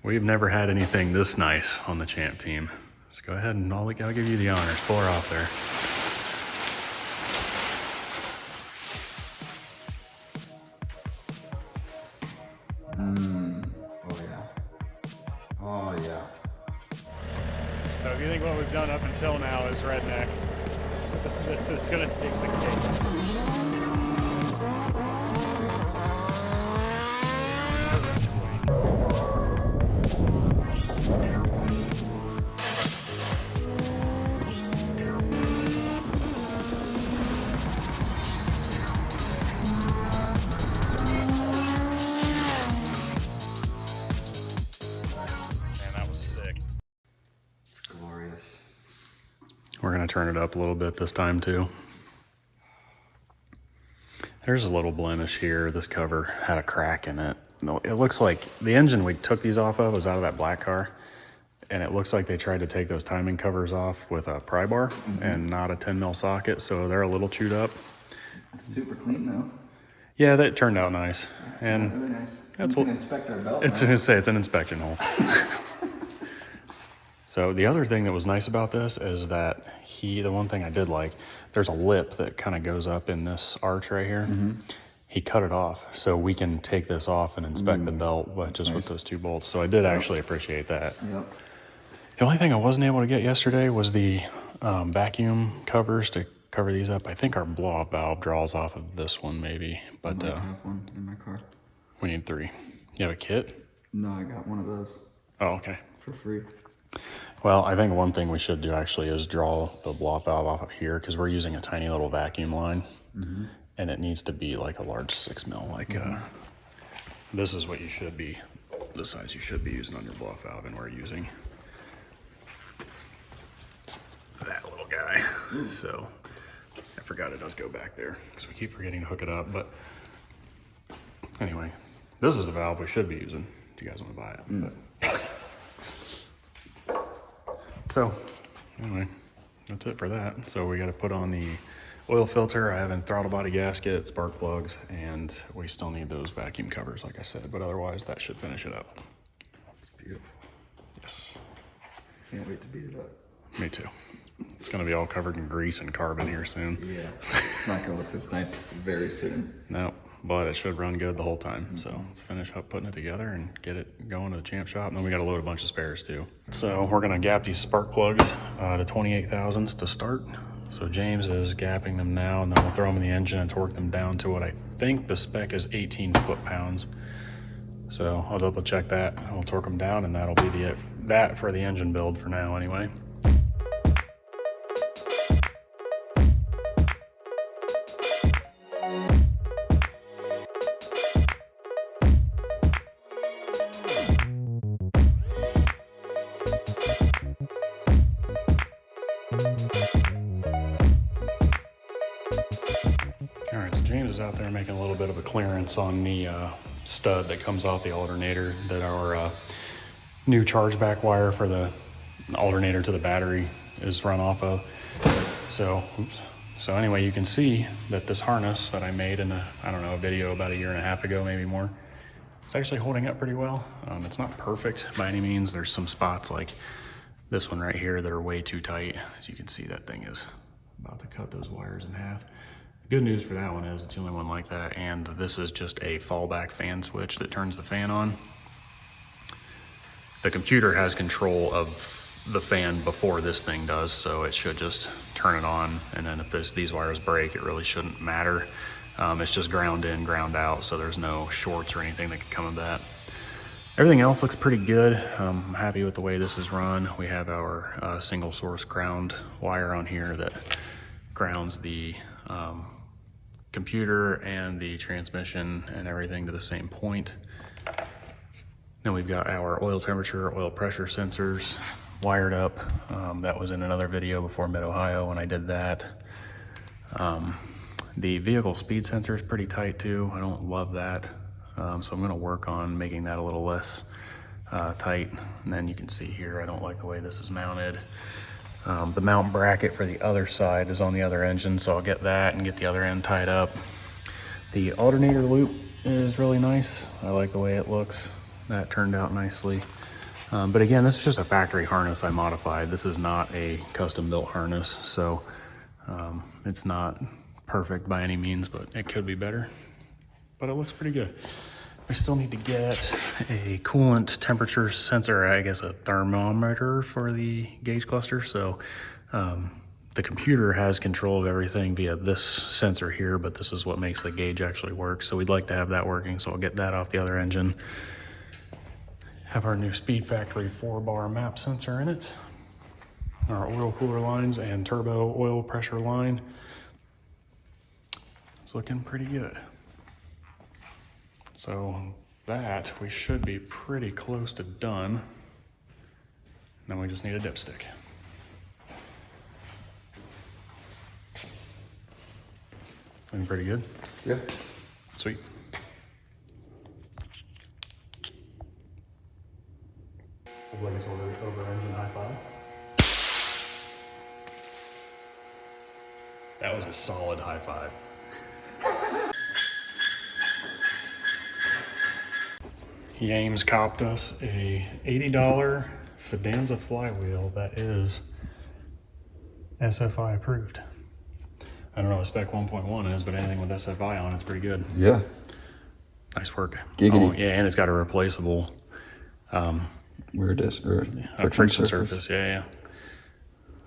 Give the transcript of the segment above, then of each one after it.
We've never had anything this nice on the Champ team. So go ahead and I'll give you the honors. Pull her off there. Oh yeah. Oh yeah. So if you think what we've done up until now is redneck, this is gonna take the cake. We're gonna turn it up a little bit this time too. There's a little blemish here. This cover had a crack in it. No, it looks like the engine we took these off of was out of that black car. And it looks like they tried to take those timing covers off with a pry bar and not a 10 mil socket. So they're a little chewed up. It's super clean though. Yeah, that turned out nice. And really nice. That's you can inspect our belt. It's gonna say it's an inspection hole. So the other thing that was nice about this is that the one thing I did like, there's a lip that kind of goes up in this arch right here. He cut it off, so we can take this off and inspect the belt just with those 2 bolts. So I did actually appreciate that. Yep. The only thing I wasn't able to get yesterday was the vacuum covers to cover these up. I think our blow-off valve draws off of this one maybe, but I have one in my car. we need 3. You have a kit? No, I got one of those. Oh, okay. For free. Well, I think one thing we should do actually is draw the blow-off valve off of here because we're using a tiny little vacuum line and it needs to be like a large 6 mil. Like this is what you should be, the size you should be using on your blow-off valve, and we're using that little guy. So I forgot it does go back there because we keep forgetting to hook it up. But anyway, this is the valve we should be using. Do you guys want to buy it? But, so anyway, that's it for that. So we got to put on the oil filter. I have a throttle body gasket, spark plugs, and we still need those vacuum covers, like I said. But otherwise, that should finish it up. It's beautiful. Yes. Can't wait to beat it up. Me too. It's going to be all covered in grease and carbon here soon. Yeah. It's not going to look this nice very soon. No, but it should run good the whole time. So let's finish up putting it together and get it going to the Champ shop. And then we got to load a bunch of spares too. So we're going to gap these spark plugs to 28 thousandths to start. So James is gapping them now, and then we'll throw them in the engine and torque them down to what I think the spec is 18 foot-pounds. So I'll double check that and we'll torque them down, and that'll be that for the engine build for now anyway. All right, so James is out there making a little bit of a clearance on the stud that comes off the alternator that our new chargeback wire for the alternator to the battery is run off of. So, So anyway, you can see that this harness that I made in a video about 1.5 years ago, maybe more, it's actually holding up pretty well. It's not perfect by any means. There's some spots like this one right here that are way too tight. As you can see, that thing is about to cut those wires in half. Good news for that one is it's the only one like that, and this is just a fallback fan switch that turns the fan on. The computer has control of the fan before this thing does, so it should just turn it on, and then if these wires break, it really shouldn't matter. It's just ground in, ground out, so there's no shorts or anything that can come of that. Everything else looks pretty good. I'm happy with the way this is run. We have our single source ground wire on here that grounds the computer and the transmission and everything to the same point. Then we've got our oil temperature, oil pressure sensors wired up. That was in another video before Mid-Ohio when I did that. The vehicle speed sensor is pretty tight too. I don't love that. So I'm gonna work on making that a little less tight. And then you can see here, I don't like the way this is mounted. The mount bracket for the other side is on the other engine, so I'll get that and get the other end tied up. The alternator loop is really nice. I like the way it looks. That turned out nicely. But again, this is just a factory harness I modified. This is not a custom built harness, so it's not perfect by any means, but it could be better. But it looks pretty good. We still need to get a coolant temperature sensor, I guess a thermometer for the gauge cluster. So the computer has control of everything via this sensor here, but this is what makes the gauge actually work. So we'd like to have that working, so I'll get that off the other engine. Have our new Speed Factory 4-bar map sensor in it. Our oil cooler lines and turbo oil pressure line. It's looking pretty good. So that we should be pretty close to done. Then we just need a dipstick. Looking pretty good? Yeah. Sweet. Latest over engine high five. That was a solid high five. Yames copped us a $80 Fidanza flywheel that is SFI approved. I don't know what spec 1.1 is, but anything with SFI on it's pretty good. Yeah. Nice work. Giggity. Oh, yeah, and it's got a replaceable Where it is, or friction surface. Yeah, yeah.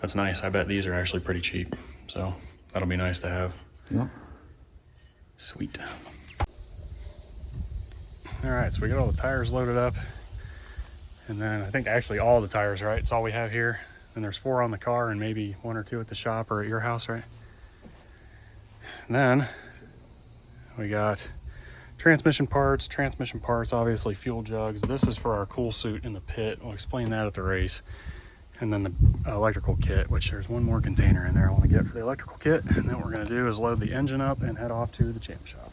That's nice. I bet these are actually pretty cheap. So that'll be nice to have. Yeah. Sweet. All right, so we got all the tires loaded up. And then I think actually all the tires, right? It's all we have here. And there's 4 on the car and maybe 1 or 2 at the shop or at your house, right? And then we got transmission parts, obviously fuel jugs. This is for our cool suit in the pit. We'll explain that at the race. And then the electrical kit, which there's 1 more container in there I want to get for the electrical kit. And then what we're going to do is load the engine up and head off to the champ shop.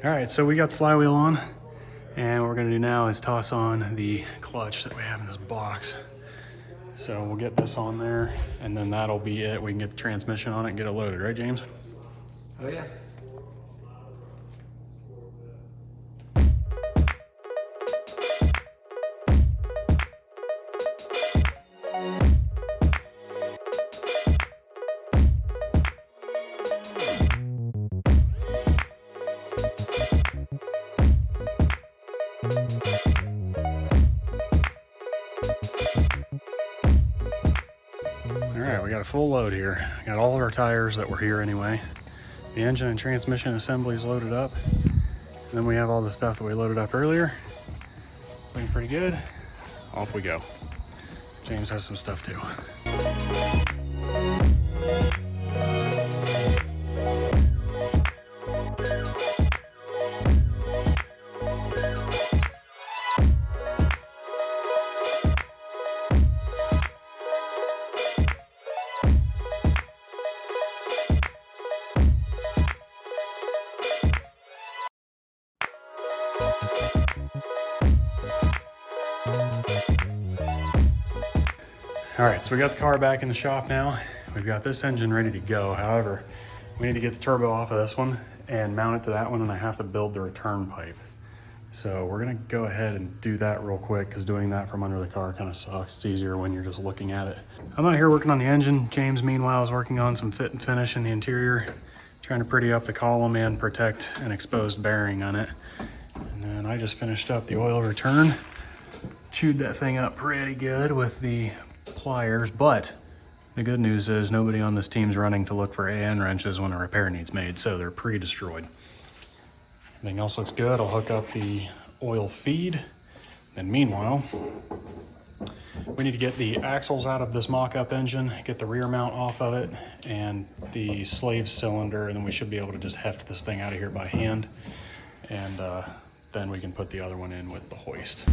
All right, so we got the flywheel on, and what we're gonna do now is toss on the clutch that we have in this box. So we'll get this on there, and then that'll be it. We can get the transmission on it and get it loaded, right, James? Oh yeah. All right, we got a full load here. Got all of our tires that were here anyway. The engine and transmission assembly is loaded up. And then we have all the stuff that we loaded up earlier. It's looking pretty good. Off we go. James has some stuff too. All right, so we got the car back in the shop now. We've got this engine ready to go. However, we need to get the turbo off of this one and mount it to that one, and I have to build the return pipe. So we're gonna go ahead and do that real quick, because doing that from under the car kind of sucks. It's easier when you're just looking at it. I'm out here working on the engine. James, meanwhile, is working on some fit and finish in the interior, trying to pretty up the column and protect an exposed bearing on it. And then I just finished up the oil return. Chewed that thing up pretty good with the pliers, but the good news is nobody on this team's running to look for AN wrenches when a repair needs made, so they're pre-destroyed. Everything else looks good. I'll hook up the oil feed. Then meanwhile, we need to get the axles out of this mock-up engine, get the rear mount off of it, and the slave cylinder, and then we should be able to just heft this thing out of here by hand, and then we can put the other one in with the hoist.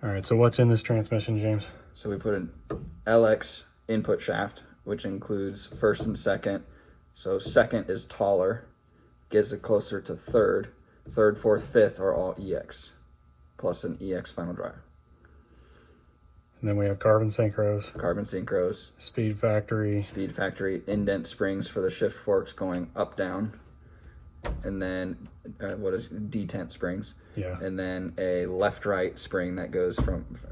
All right, so what's in this transmission, James? So we put an LX input shaft, which includes first and second. So second is taller, gives it closer to third. Third, fourth, fifth are all EX, plus an EX final drive. And then we have carbon synchros, Carbon synchros, speed factory, indent springs for the shift forks going up, down. And then detent springs. Yeah. And then a left-right spring that goes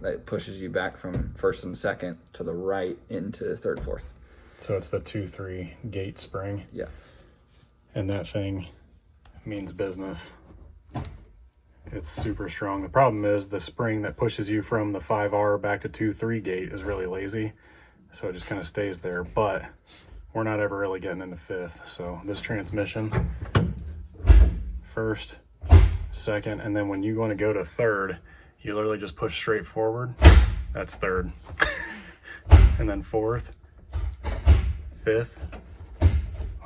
that pushes you back from first and second to the right into third, fourth. So it's the 2-3 gate spring. Yeah. And that thing means business. It's super strong. The problem is the spring that pushes you from the 5R back to 2-3 gate is really lazy. So it just kind of stays there, but we're not ever really getting into fifth. So this transmission, first, second, and then when you want to go to third, you literally just push straight forward. That's third. And then fourth, fifth,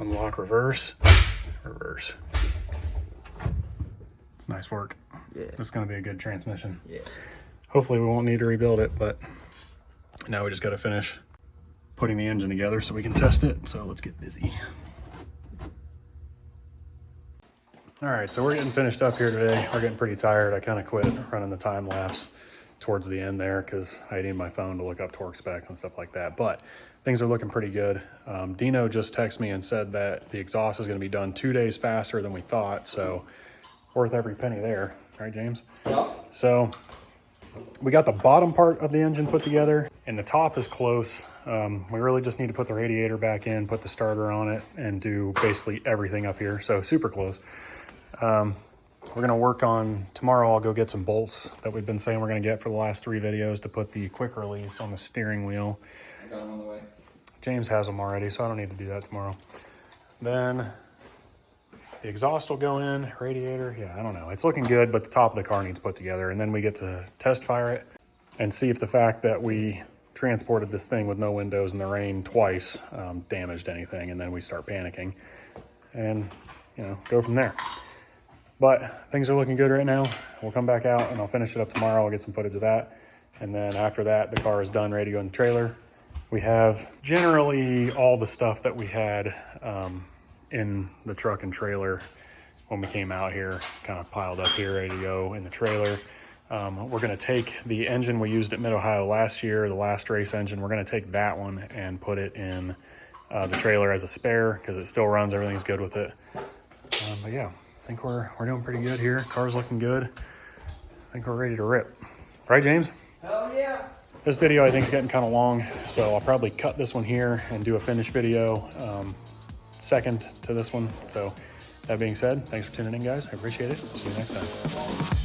unlock reverse, reverse. It's nice work. Yeah. It's going to be a good transmission. Yeah. Hopefully we won't need to rebuild it, but now we just got to finish putting the engine together so we can test it. So let's get busy. All right, so we're getting finished up here today. We're getting pretty tired. I kind of quit running the time lapse towards the end there because I needed my phone to look up torque specs and stuff like that. But things are looking pretty good. Dino just texted me and said that the exhaust is going to be done 2 days faster than we thought. So worth every penny there, right, James? Yeah. So we got the bottom part of the engine put together and the top is close. We really just need to put the radiator back in, put the starter on it, and do basically everything up here. So super close. We're gonna work on, tomorrow I'll go get some bolts that we've been saying we're gonna get for the last 3 videos to put the quick release on the steering wheel. I got them on the way. James has them already, so I don't need to do that tomorrow. Then the exhaust will go in, radiator, yeah, I don't know. It's looking good, but the top of the car needs put together, and then we get to test fire it and see if the fact that we transported this thing with no windows in the rain twice damaged anything, and then we start panicking and, you know, go from there. But things are looking good right now. We'll come back out and I'll finish it up tomorrow. I'll get some footage of that. And then after that, the car is done, ready to go in the trailer. We have generally all the stuff that we had in the truck and trailer when we came out here, kind of piled up here, ready to go in the trailer. We're gonna take the engine we used at Mid-Ohio last year, the last race engine. We're gonna take that one and put it in the trailer as a spare because it still runs, everything's good with it. But yeah. I think we're doing pretty good here. Car's looking good. I think we're ready to rip. Right, James? Hell yeah. This video I think is getting kind of long, so I'll probably cut this one here and do a finished video second to this one. So that being said, thanks for tuning in, guys. I appreciate it. See you next time.